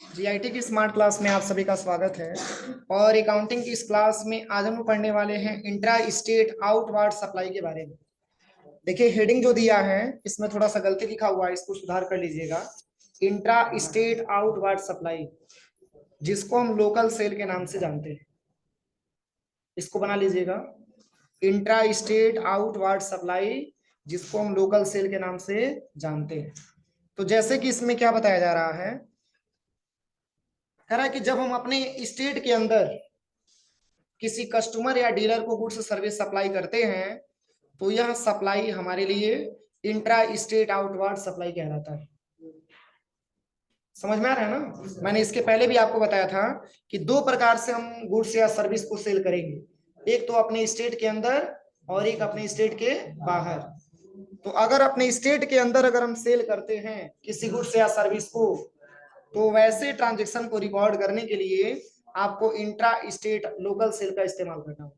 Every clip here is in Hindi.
जीआईटी की स्मार्ट क्लास में आप सभी का स्वागत है। और अकाउंटिंग की इस क्लास में आज हम पढ़ने वाले हैं इंट्रा स्टेट आउटवार्ड सप्लाई के बारे में। देखिए हेडिंग जो दिया है इसमें थोड़ा सा गलती लिखा हुआ है, इसको सुधार कर लीजिएगा। इंट्रा स्टेट आउटवार्ड सप्लाई, जिसको हम लोकल सेल के नाम से जानते हैं, इसको बना लीजिएगा। इंट्रा स्टेट आउटवार्ड सप्लाई, जिसको हम लोकल सेल के नाम से जानते हैं। तो जैसे कि इसमें क्या बताया जा रहा है, कह रहा है कि जब हम अपने स्टेट के अंदर किसी कस्टमर या डीलर को गुड्स सर्विस सप्लाई करते हैं तो यह सप्लाई हमारे लिए इंट्रा स्टेट आउटवार्ड सप्लाई कहलाता है। समझ में आ रहा है ना? मैंने इसके पहले भी आपको बताया था कि दो प्रकार से हम गुड्स या सर्विस को सेल करेंगे, एक तो अपने स्टेट के अंदर और एक अपने स्टेट के बाहर। तो अगर अपने स्टेट के अंदर अगर हम सेल करते हैं किसी गुड्स या सर्विस को, तो वैसे ट्रांजेक्शन को रिकॉर्ड करने के लिए आपको इंट्रा स्टेट लोकल सेल का इस्तेमाल करना होगा।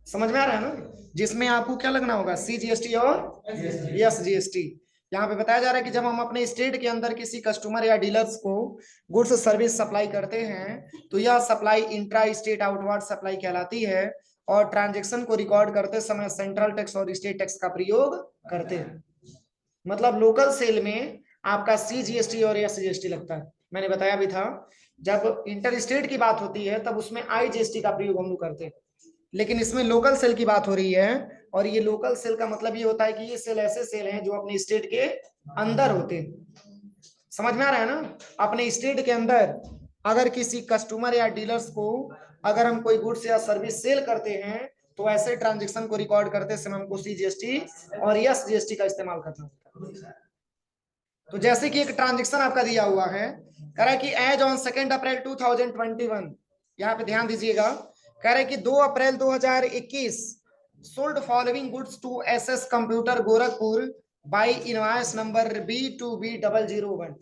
समझ में आ रहा है ना? जिसमें आपको क्या लगना होगा, CGST और SGST। यहाँ पे बताया जा रहा है कि जब हम अपने स्टेट के अंदर किसी कस्टमर या डीलर्स को गुड्स सर्विस सप्लाई करते हैं तो यह supply intra state outward supply कहलाती है, और ट्रांजेक्शन को रिकॉर्ड करते समय सेंट्रल टैक्स और स्टेट टैक्स का प्रयोग करते हैं। मतलब लोकल सेल में आपका CGST और SGST लगता है। मैंने बताया भी था, जब इंटर स्टेट की बात होती है तब उसमें IGST का प्रयोग हम लोग करते हैं, लेकिन इसमें लोकल सेल की बात हो रही है। और ये लोकल सेल का मतलब ये होता है कि ये सेल ऐसे सेल हैं जो अपने स्टेट के अंदर होते हैं। समझ में आ रहा है ना? अपने स्टेट के अंदर अगर किसी कस्टमर या डीलर्स को अगर हम कोई गुड्स या सर्विस सेल करते हैं तो ऐसे ट्रांजेक्शन को रिकॉर्ड करते समय हमको CGST और SGST का इस्तेमाल करना होता है। तो जैसे कि एक ट्रांजेक्शन आपका दिया हुआ है, कह रहा है कि एज ऑन 2 अप्रैल 2021, यहाँ पे ध्यान दीजिएगा, कह रहा है कि 2 April 2021 sold following goods to SS computer Gorakhpur by invoice number B2B001।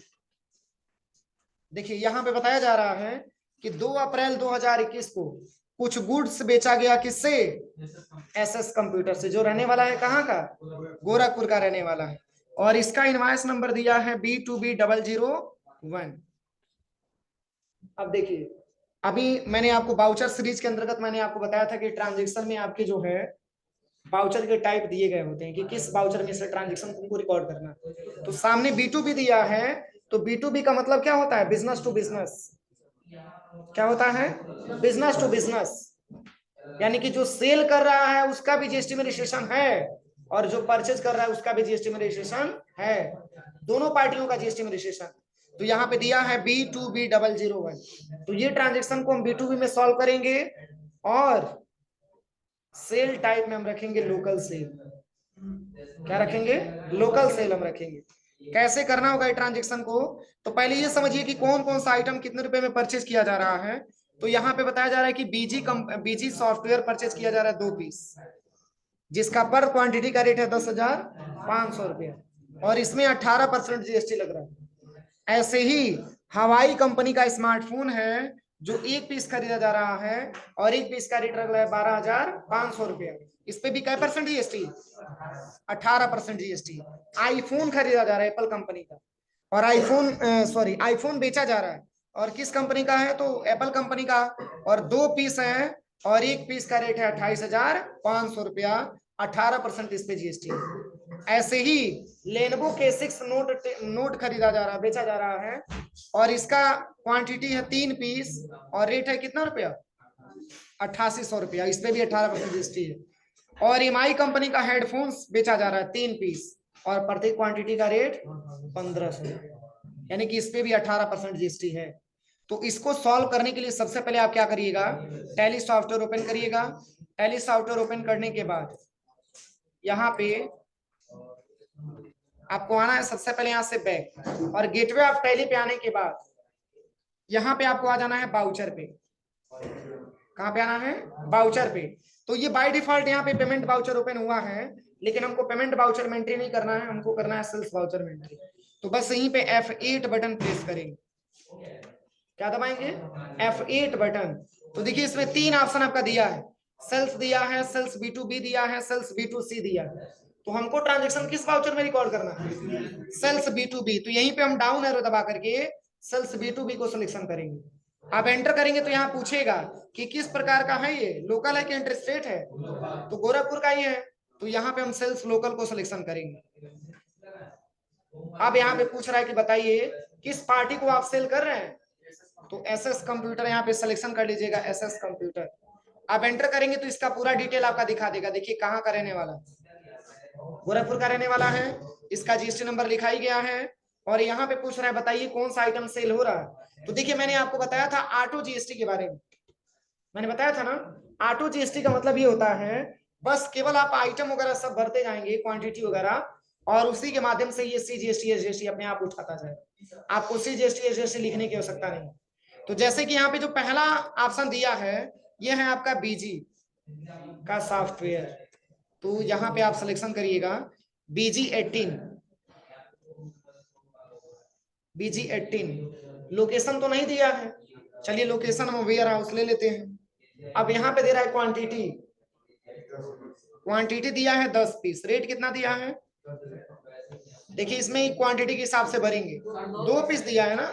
देखिए यहाँ पे बताया जा रहा है कि 2 अप्रैल 2021 को कुछ गुड्स बेचा गया, किससे? SS कंप्यूटर से, जो रहने वाला है कहाँ का? गोरखपुर का रहने वाला है। और इसका इनवॉइस नंबर दिया है B2B001। अब देखिए, अभी मैंने आपको बाउचर सीरीज के अंतर्गत मैंने आपको बताया था कि ट्रांजेक्शन में आपके जो है बाउचर के टाइप दिए गए होते हैं कि किस बाउचर में से ट्रांजेक्शन को रिकॉर्ड करना। तो सामने B2B दिया है, तो B2B का मतलब क्या होता है? Business to business. क्या होता है? बिजनेस टू बिजनेस, यानी कि जो सेल कर रहा है उसका भी GST में रजिस्ट्रेशन है और जो परचेज कर रहा है उसका भी GST में रजिस्ट्रेशन है, दोनों पार्टियों का GST में रजिस्ट्रेशन। तो यहाँ पे दिया है B2B001। तो ये ट्रांजेक्शन को हम B2B में सॉल्व करेंगे और सेल टाइप में हम रखेंगे लोकल सेल। क्या रखेंगे? लोकल सेल हम रखेंगे। कैसे करना होगा ये ट्रांजेक्शन को? तो पहले ये समझिए कि कौन कौन सा आइटम कितने रुपए में परचेज किया जा रहा है। तो यहाँ पे बताया जा रहा है कि बीजी सॉफ्टवेयर परचेज किया जा रहा है 2 पीस, जिसका पर क्वांटिटी का रेट है 10,500 रुपया, और इसमें 18% GST लग रहा है। ऐसे ही हवाई कंपनी का स्मार्टफोन है जो 1 पीस खरीदा जा रहा है और 1 पीस का रेट लग रहा है 12,500 रुपया, इस पे भी क्या परसेंट GST? 18% GST। आईफोन खरीदा जा रहा है एप्पल कंपनी का, और आईफोन बेचा जा रहा है, और किस कंपनी का है? तो एप्पल कंपनी का, और 2 पीस है और 1 पीस का रेट है 28,500 रुपया, 18% इस पे GST है। ऐसे ही लेनोवो K6 नोट खरीदा जा रहा है, बेचा जा रहा है, और इसका क्वांटिटी है 3 पीस और रेट है कितना रुपया? 8800 रुपया, इस पे भी 18% GST है। और एमआई कंपनी का हेडफोन्स बेचा जा रहा है 3 पीस और प्रत्येक क्वांटिटी का रेट 1500, यानी कि इस पे भी 18% GST है। तो इसको सॉल्व करने के लिए सबसे पहले आप क्या करिएगा, टैली सॉफ्टवेयर ओपन करिएगा। टैली सॉफ्टवेयर ओपन करने के बाद यहाँ पे आपको आना है सबसे पहले यहाँ से बैक, और गेटवे ऑफ टैली पे आने के बाद यहाँ पे आपको आ जाना है बाउचर पे। कहाँ पे आना है? बाउचर पे। तो ये बाय डिफॉल्ट यहाँ पे पेमेंट बाउचर ओपन हुआ है, लेकिन हमको पेमेंट बाउचर में एंट्री नहीं करना है, हमको करना है सेल्स बाउचर में एंट्री। तो बस यहीं पे F8 बटन प्रेस करेंगे। क्या दबाएंगे? F8 button. तो देखिए इसमें 3 ऑप्शन आपका दिया है, सेल्स दिया है, सेल्स B2B दिया है, सेल्स B2C दिया है। तो हमको ट्रांजेक्शन किस बाउचर में रिकॉर्ड करना है? Sales B2B। तो यहीं पे हम डाउन एरो दबा करके सेल्स B2B को सिलेक्शन करेंगे। आप एंटर करेंगे तो यहाँ पूछेगा कि किस प्रकार का है, ये लोकल है कि इंटर स्टेट है, तो गोरखपुर का ही है, तो यहाँ पे हम सेल्स लोकल को सिलेक्शन करेंगे। अब यहाँ पे पूछ रहा है कि बताइए किस पार्टी को आप सेल कर रहे हैं, तो SS कंप्यूटर यहाँ पे सिलेक्शन कर लीजिएगा, SS कंप्यूटर। आप एंटर करेंगे तो इसका पूरा डिटेल आपका दिखा देगा। देखिए कहाँ का रहने वाला, गोरखपुर का रहने वाला है, इसका GST नंबर लिखा ही गया है। और यहाँ पे पूछ रहा है बताइए कौन सा आइटम सेल हो रहा है, तो देखिए मैंने आपको बताया था ऑटो GST के बारे में, मैंने बताया था ना, ऑटो GST का मतलब ये होता है बस केवल आप आइटम वगैरह सब भरते जाएंगे, क्वांटिटी वगैरह, और उसी के माध्यम से ये CGST SGST अपने आप उठाता जाएगा, आपको CGST SGST लिखने की आवश्यकता नहीं। तो जैसे कि यहाँ पे जो पहला ऑप्शन दिया है ये है आपका BG का सॉफ्टवेयर, तो यहाँ पे आप सिलेक्शन करिएगा BG18। BG18 लोकेशन तो नहीं दिया है, चलिए लोकेशन हम वेयर हाउस ले लेते हैं। अब यहाँ पे दे रहा है क्वांटिटी, क्वांटिटी दिया है 10 पीस, रेट कितना दिया है, देखिए इसमें क्वांटिटी के हिसाब से भरेंगे, 2 पीस दिया है ना,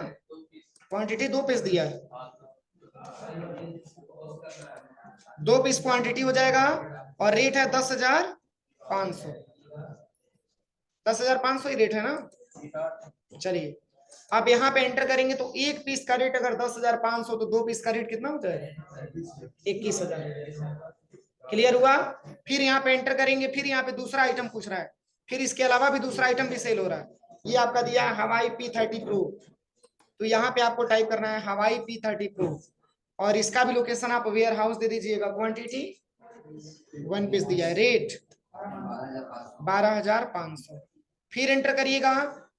क्वांटिटी 2 पीस दिया है, 2 पीस क्वांटिटी हो जाएगा, और रेट है 10,500, 10,500 ही रेट है ना। चलिए अब यहाँ पे एंटर करेंगे तो एक पीस का रेट अगर 10,500 तो 2 पीस का रेट कितना हो जाएगा, 21,000। क्लियर हुआ। फिर यहाँ पे एंटर करेंगे, फिर यहाँ पे दूसरा आइटम पूछ रहा है, फिर इसके अलावा भी दूसरा आइटम भी सेल हो रहा है, ये आपका दिया है हवाई P30 Pro, तो यहाँ पे आपको टाइप करना है हवाई P30 Pro, और इसका भी लोकेशन आप वेयर हाउस दे दीजिएगा, क्वांटिटी 1 पीस दिया है, रेट 12,500। फिर एंटर करिएगा,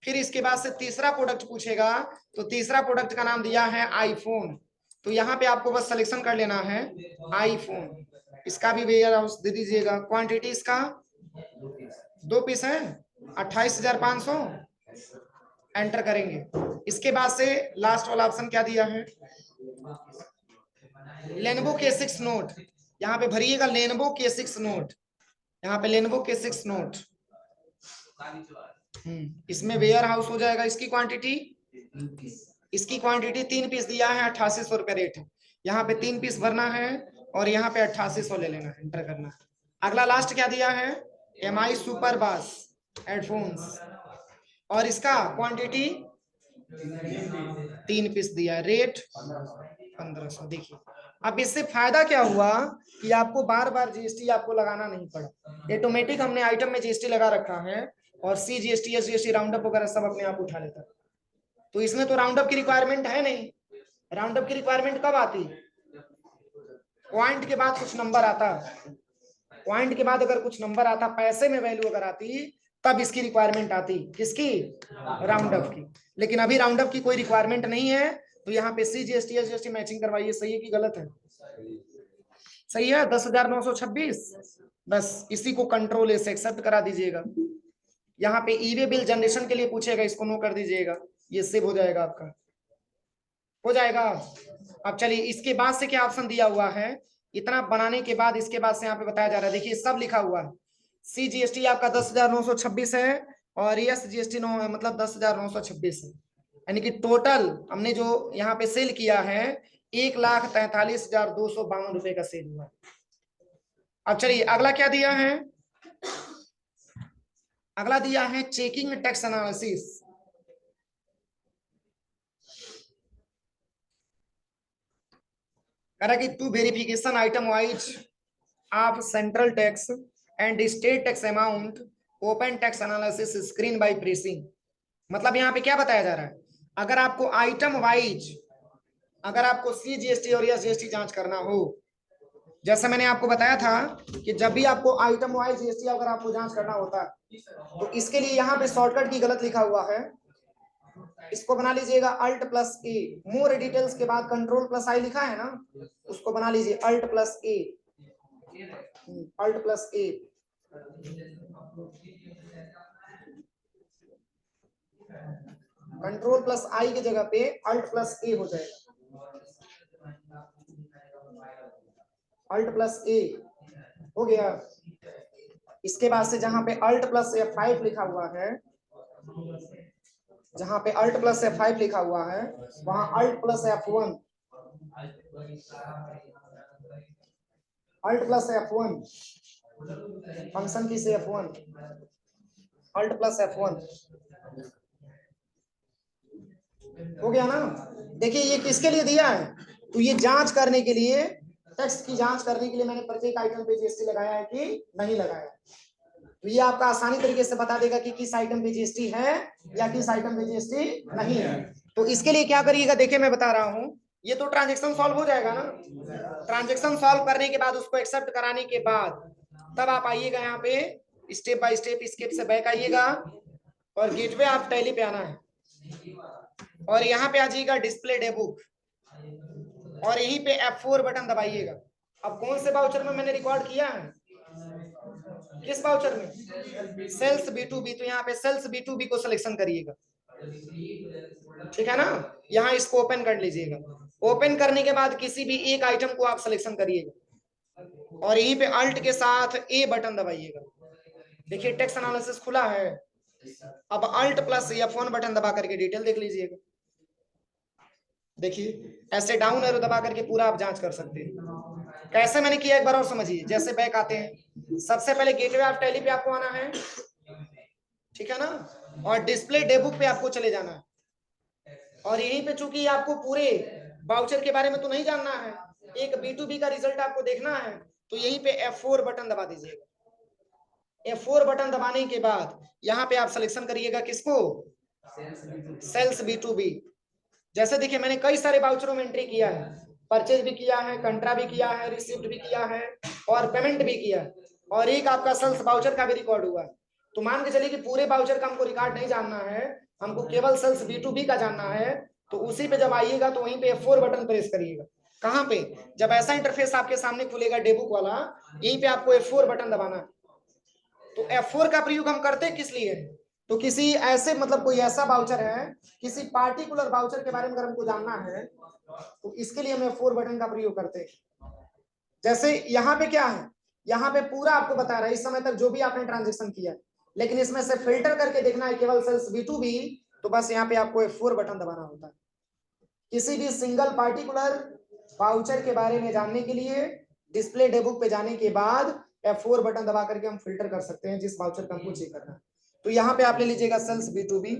फिर इसके बाद से तीसरा प्रोडक्ट पूछेगा, तो तीसरा प्रोडक्ट का नाम दिया है आईफोन, तो यहाँ पे आपको बस सिलेक्शन कर लेना है आईफोन, इसका भी वेयर हाउस दे दीजिएगा, क्वांटिटी इसका 2 पीस है, 28,500। एंटर करेंगे, इसके बाद से लास्ट वाला ऑप्शन क्या दिया है, लेनोवो K6 नोट, यहाँ पे भरिएगा लेनोवो K6 नोट, यहाँ पे लेनोवो K6 नोट, इसमें वेयर हाउस हो जाएगा, इसकी क्वांटिटी 3 पीस दिया है, 8800 रुपए रेट है, यहाँ पे 3 पीस भरना है, और यहाँ पे 8800 ले लेना है, एंटर करना है। अगला लास्ट क्या दिया है, MI सुपर बास हेडफोन्स, और इसका क्वांटिटी 3 पीस दिया है, रेट 1500। देखिए अब इससे फायदा क्या हुआ कि आपको बार बार GST आपको लगाना नहीं पड़ा, ऑटोमेटिक हमने आइटम में GST लगा रखा है, और CGST SGST राउंड अप वगैरह सब अपने आप उठा लेता है। तो इसमें तो राउंड अप की रिक्वायरमेंट है नहीं, राउंड अप की रिक्वायरमेंट कब आती, पॉइंट के बाद कुछ नंबर आता, पॉइंट के बाद अगर कुछ नंबर आता, पैसे में वैल्यू अगर आती, तब इसकी रिक्वायरमेंट आती, किसकी, राउंड अप की। लेकिन अभी राउंड अप की कोई रिक्वायरमेंट नहीं है, तो यहाँ पे CGST SGST मैचिंग करवाइए, सही है कि गलत है, सही है 10,926, बस इसी को कंट्रोल से एक्सेप्ट करा दीजिएगा। यहाँ पे ई वे बिल जनरेशन के लिए पूछेगा, इसको नो कर दीजिएगा, ये सेव हो जाएगा आपका, हो जाएगा। अब चलिए इसके बाद से क्या ऑप्शन दिया हुआ है, इतना बनाने के बाद इसके बाद से यहाँ पे बताया जा रहा है, देखिए सब लिखा हुआ है, CGST आपका 10,926 है, और SGST 9 मतलब 10,926 है, यानी कि टोटल हमने जो यहाँ पे सेल किया है 1,43,252 रुपए का सेल हुआ। अब चलिए अगला क्या दिया है, अगला दिया है चेकिंग टैक्स एनालिसिस, कि to verification item wise of central tax and state tax amount, open tax analysis screen by pressing. मतलब यहाँ पे क्या बताया जा रहा है, अगर आपको आइटम वाइज, अगर आपको CGST और SGST जांच करना हो, जैसा मैंने आपको बताया था कि जब भी आपको आइटम वाइज GST अगर आपको जांच करना होता है, तो इसके लिए यहाँ पे शॉर्टकट की गलत लिखा हुआ है, इसको बना लीजिएगा Alt+A, मोर डिटेल्स के बाद Ctrl+I लिखा है ना, उसको बना लीजिए Alt+A, Alt+A, Ctrl+I की जगह पे Alt+A हो जाएगा, Alt+A हो गया। इसके बाद से जहां पे Alt+F5 लिखा हुआ है, जहां पे अल्ट प्लस F5 लिखा हुआ है वहां alt plus F1, alt plus F1 function key से F1, अल्ट प्लस F1 हो गया ना। देखिए ये किसके लिए दिया है, तो ये जांच करने के लिए, टेक्स्ट की जांच करने के लिए मैंने प्रत्येक आइटम पे जीएसटी लगाया है कि नहीं लगाया। तो ये आपका आसानी तरीके से बता देगा कि किस आइटम पे जीएसटी है या किस आइटम पे जीएसटी नहीं है। तो इसके लिए क्या करिएगा, देखिए मैं बता रहा हूं, ये तो ट्रांजेक्शन सॉल्व हो जाएगा ना। ट्रांजेक्शन सॉल्व करने के बाद उसको एक्सेप्ट कराने के बाद तब आप आइएगा यहाँ पे स्टेप बाय स्टेप से बैक आइएगा और गेटवे ऑफ टैली पे आना है और यहाँ पे आ जाइएगा डिस्प्ले डे बुक और यहीं पे F4 बटन दबाइएगा। अब कौन से वाउचर में मैंने रिकॉर्ड किया है, किस वाउचर में, सेल्स B2B, तो यहाँ पे सेल्स B2B को सिलेक्शन करिएगा, ठीक है ना। यहाँ इसको ओपन कर लीजिएगा, ओपन करने के बाद किसी भी एक आइटम को आप सिलेक्शन करिएगा और यहीं पे अल्ट के साथ ए बटन दबाइएगा। देखिए टेक्स्ट एनालिसिस खुला है। अब अल्ट प्लस F1 बटन दबा करके डिटेल देख लीजिएगा। देखिए ऐसे डाउन एरो दबा करके पूरा आप जांच कर सकते हैं। कैसे मैंने किया एक बार और समझिए। जैसे बैक आते हैं, सबसे पहले गेटवे ऑफ टैली पे आपको आना है, ठीक है ना, और डिस्प्ले डे बुक पे आपको चले जाना है और यहीं पे चूंकि आपको पूरे वाउचर के बारे में तो नहीं जानना है, एक B2B का रिजल्ट आपको देखना है, तो यहीं पे F4 बटन दबा दीजिएगा। F4 बटन दबाने के बाद यहाँ पे आप सिलेक्शन करिएगा किसको, सेल्स B2B। जैसे देखिए मैंने कई सारे वाउचरों में एंट्री किया है, परचेज भी किया है, कंट्रा भी किया है, रिसिप्ट भी किया है और पेमेंट भी किया है और एक आपका सेल्स वाउचर का भी रिकॉर्ड हुआ है। तो मान के चलिए कि पूरे वाउचर का हमको रिकॉर्ड नहीं जानना है, हमको केवल सेल्स B2B का जानना है, तो उसी पे जब आइएगा तो वहीं पे F4 बटन प्रेस करिएगा। कहाँ पे, जब ऐसा इंटरफेस आपके सामने खुलेगा डेबुक वाला, यहीं पे आपको F4 बटन दबाना है। तो F4 का प्रयोग हम करते किस लिए, तो किसी ऐसे मतलब कोई ऐसा वाउचर है, किसी पार्टिकुलर वाउचर के बारे में अगर हमको जानना है तो इसके लिए हम F4 बटन का प्रयोग करते हैं। जैसे यहाँ पे क्या है, यहाँ पे पूरा आपको बता रहा है इस समय तक जो भी आपने ट्रांजेक्शन किया, लेकिन इसमें से फिल्टर करके देखना है केवल सेल्स B2B, तो बस यहाँ पे आपको F4 बटन दबाना होता है। किसी भी सिंगल पार्टिकुलर वाउचर के बारे में जानने के लिए डिस्प्ले डे बुक पे जाने के बाद F4 बटन दबा करके हम फिल्टर कर सकते हैं जिस वाउचर का हमको चेक करना है। तो यहाँ पे आप ले लीजिएगा सेल्स B2B।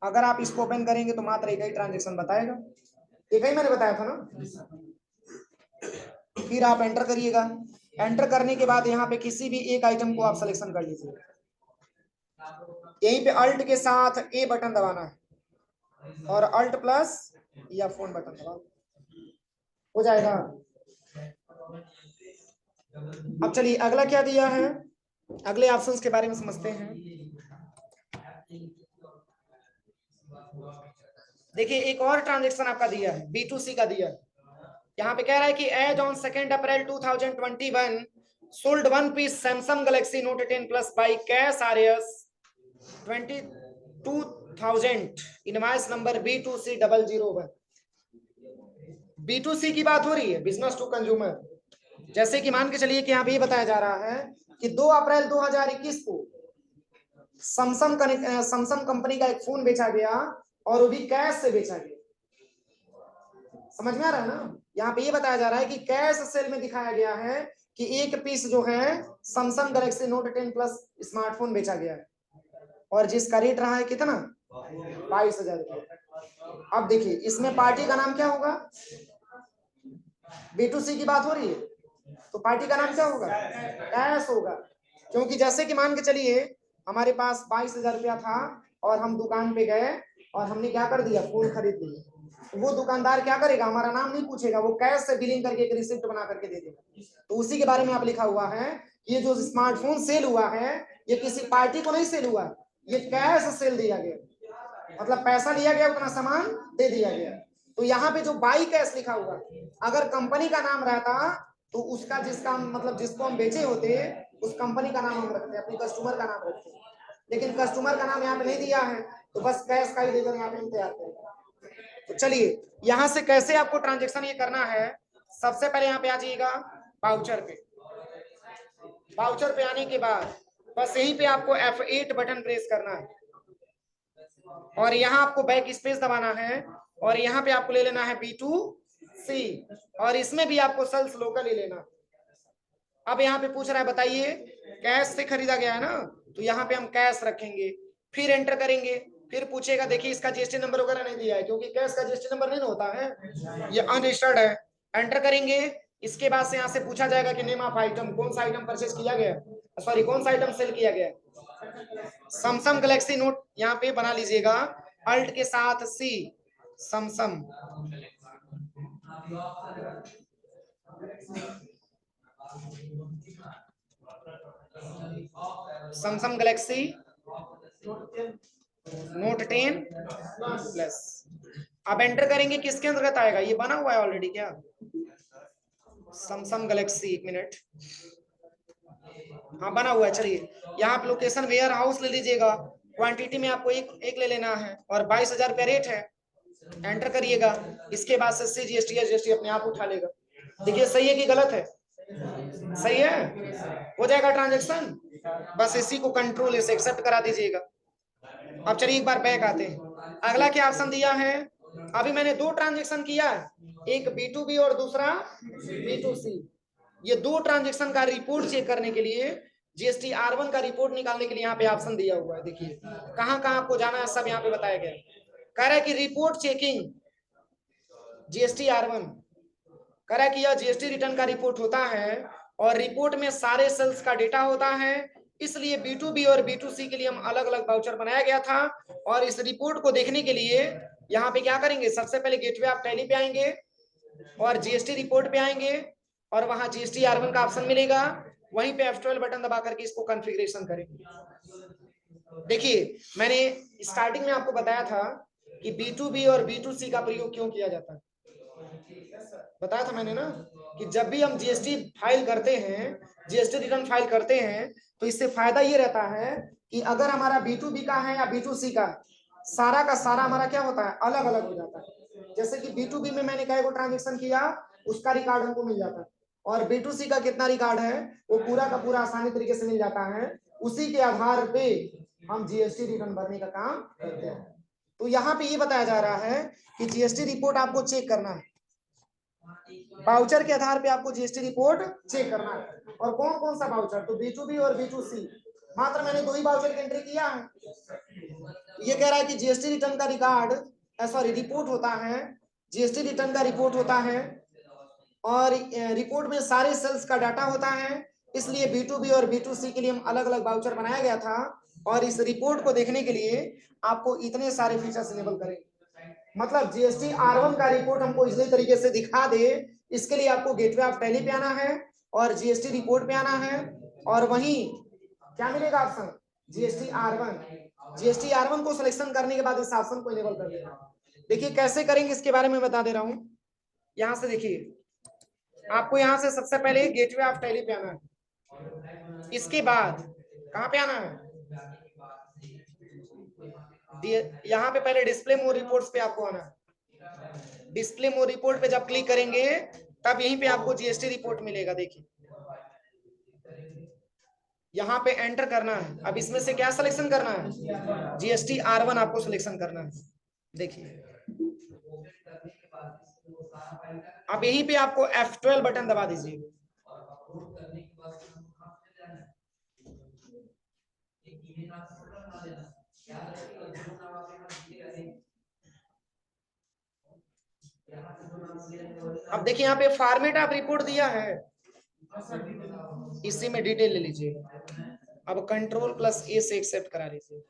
अगर आप इसको ओपन करेंगे तो मात्र एक ही ट्रांजेक्शन बताएगा, एक ही मैंने बताया था ना। फिर आप एंटर करिएगा, एंटर करने के बाद यहाँ पे किसी भी एक आइटम को आप सिलेक्शन कर लीजिएगा, यहीं पे अल्ट के साथ ए बटन दबाना है और अल्ट प्लस F1 बटन दबाओ, हो जाएगा। अब चलिए अगला क्या दिया है, अगले ऑप्शंस के बारे में समझते हैं। देखिए एक और ट्रांजेक्शन आपका दिया है, B2C का दिया है। यहाँ पे कह रहा है कि as on 2 April 2021 sold 1 piece Samsung Galaxy Note 10 plus by cash RS 22,000 invoice number B2C001। B2C की बात हो रही है, बिजनेस टू कंज्यूमर। जैसे कि मान के चलिए कि यहाँ पे ये बताया जा रहा है कि 2 अप्रैल 2021 को सैमसंग कंपनी का एक फोन बेचा गया और वो भी कैश से बेचा गया। समझ में आ रहा है ना। यहाँ पे ये बताया जा रहा है कि कैश सेल में दिखाया गया है कि एक पीस जो है Samsung Galaxy Note 10 plus smartphone बेचा गया है और जिसका रेट रहा है कितना, 22,000 रुपये। अब देखिए इसमें पार्टी का नाम क्या होगा, B2C की बात हो रही है तो पार्टी का नाम क्या होगा, कैश होगा। क्योंकि जैसे कि मान के चलिए हमारे पास 22,000 रुपया था और हम दुकान पे गए और हमने क्या कर दिया, फोन खरीद लिया, वो दुकानदार क्या करेगा, हमारा नाम नहीं पूछेगा, वो कैश से बिलिंग करके एक रिसिप्ट बना करके दे देगा। तो उसी के बारे में आप लिखा हुआ है, ये जो स्मार्टफोन सेल हुआ है ये किसी पार्टी को नहीं सेल हुआ, ये कैश सेल दिया गया, मतलब पैसा लिया गया उतना सामान दे दिया गया। तो यहाँ पे जो बाई कैश लिखा हुआ, अगर कंपनी का नाम रहता तो उसका जिसका मतलब जिसको हम बेचे होते उस कंपनी का नाम हम रखते, अपने कस्टमर का नाम रखते, लेकिन कस्टमर का नाम यहाँ पे नहीं दिया है तो बस कैश का ही लेकर यहाँ पे हम तैयार करेंगे। तो चलिए यहां से कैसे आपको ट्रांजेक्शन ये करना है, सबसे पहले यहाँ पे आ जाइएगा वाउचर पे। वाउचर पे आने के बाद बस यहीं पे आपको F8 बटन प्रेस करना है। और यहाँ आपको बैक स्पेस दबाना है और यहाँ पे आपको ले लेना है B2C और इसमें भी आपको सेल्स लोकल ही लेना। अब यहाँ पे पूछ रहा है बताइए कैश से खरीदा गया है ना, तो यहाँ पे हम कैश रखेंगे, फिर एंटर करेंगे, फिर पूछेगा देखिए इसका जीएसटी नंबर वगैरह नहीं दिया है क्योंकि कैश का जीएसटी नंबर नहीं होता है, ये अनरजिस्टर्ड है। एंटर करेंगे, इसके बाद से यहाँ से पूछा जाएगा कि नेम ऑफ आइटम, कौन सा आइटम परचेज किया गया, सॉरी कौन सा आइटम सेल किया गया। सैमसंग गैलेक्सी नोट यहाँ पे बना लीजिएगा अल्ट के साथ C, Samsung Samsung Galaxy Note 10 plus. अब एंटर करेंगे, किसके अंतर्गत आएगा, ये बना हुआ है ऑलरेडी क्या, सैमसंग गैलेक्सी, एक मिनट, हाँ बना हुआ है। चलिए यहाँ पे लोकेशन वेयर हाउस ले लीजिएगा, क्वांटिटी में आपको एक ले लेना है और 22,000 रुपया रेट है। एंटर करिएगा, इसके बाद से जीएसटी या जीएसटी अपने आप उठा लेगा। देखिए सही है कि गलत है, सही है, हो जाएगा ट्रांजेक्शन। बस इसी को कंट्रोल से एक्सेप्ट करा दीजिएगा। अब चलिए एक बार बैक आते हैं, अगला क्या ऑप्शन दिया है, अभी मैंने दो ट्रांजेक्शन किया है, एक B2B और दूसरा B2C। ये दो ट्रांजेक्शन का रिपोर्ट चेक करने के लिए, जीएसटी R1 का रिपोर्ट निकालने के लिए यहाँ पे ऑप्शन दिया हुआ है। देखिए कहाँ कहाँ आपको जाना है सब यहाँ पे बताया गया है। कह रहा है कि रिपोर्ट चेकिंग जीएसटी R1, कह रहा है कि यह जीएसटी रिटर्न का रिपोर्ट होता है और रिपोर्ट में सारे सेल्स का डेटा होता है, इसलिए B2B और B2C के लिए हम अलग अलग वाउचर बनाया गया था। और इस रिपोर्ट को देखने के लिए यहाँ पे क्या करेंगे, सबसे पहले गेटवे ऑफ टैली पे आएंगे और जीएसटी रिपोर्ट पे आएंगे और वहां जीएसटी R1 का ऑप्शन मिलेगा, वहीं पे F12 बटन दबा करके इसको कॉन्फ़िगरेशन करेंगे। देखिए मैंने स्टार्टिंग में आपको बताया था कि B2B और B2C का प्रयोग क्यों किया जाता है, बताया था मैंने ना कि जब भी हम जीएसटी फाइल करते हैं, जीएसटी रिटर्न फाइल करते हैं, तो इससे फायदा ये रहता है कि अगर हमारा B2B का है या B2C का, सारा का सारा हमारा क्या होता है, अलग अलग हो जाता है। जैसे कि B2B में मैंने कई को ट्रांजेक्शन किया, उसका रिकॉर्ड हमको मिल जाता है, और B2C का कितना रिकॉर्ड है वो पूरा का पूरा आसानी तरीके से मिल जाता है। उसी के आधार पे हम जीएसटी रिटर्न भरने का काम करते हैं। तो यहाँ पे ये बताया जा रहा है कि जीएसटी रिपोर्ट आपको चेक करना है, वाउचर के आधार पे आपको जीएसटी रिपोर्ट चेक करना है। और कौन कौन सा वाउचर, तो B2B और B2C, मात्र मैंने दो ही वाउचर की एंट्री किया है। ये कह रहा है कि जीएसटी रिटर्न का रिकॉर्ड, सॉरी रिपोर्ट होता है, जीएसटी रिटर्न का रिपोर्ट होता है और रिपोर्ट में सारे सेल्स का डाटा होता है, इसलिए B2B और B2C के लिए हम अलग अलग वाउचर बनाया गया था। और इस रिपोर्ट को देखने के लिए आपको इतने सारे फीचर्स इनेबल करेंगे, मतलब जीएसटी R1 का रिपोर्ट हमको इसी तरीके से दिखा दे, इसके लिए आपको गेटवे ऑफ टैली पे आना है और जीएसटी रिपोर्ट पे आना है और वहीं क्या मिलेगा option, GST R1। GST R1 को सिलेक्शन करने के बाद इस ऑप्शन को इनेबल कर देना। देखिए कैसे करेंगे इसके बारे में बता दे रहा हूं। यहां से देखिए आपको यहां से सबसे पहले गेटवे ऑफ टैली पे आना है, इसके बाद कहां पे आना है, यहाँ पे पहले डिस्प्ले मोर रिपोर्ट्स पे आपको आना है। डिस्प्ले मोर रिपोर्ट पे जब क्लिक करेंगे तब यहीं पे आपको जीएसटी रिपोर्ट मिलेगा। देखिए यहाँ पे एंटर करना है, अब इसमें से क्या सिलेक्शन करना है, जीएसटी R1 आपको सिलेक्शन करना है। देखिए अब यहीं पे आपको F12 बटन दबा दीजिए। अब देखिए यहाँ पे फॉर्मेट ऑफ रिपोर्ट दिया है, इसी में डिटेल ले लीजिए। अब Ctrl+A से एक्सेप्ट करा लीजिए।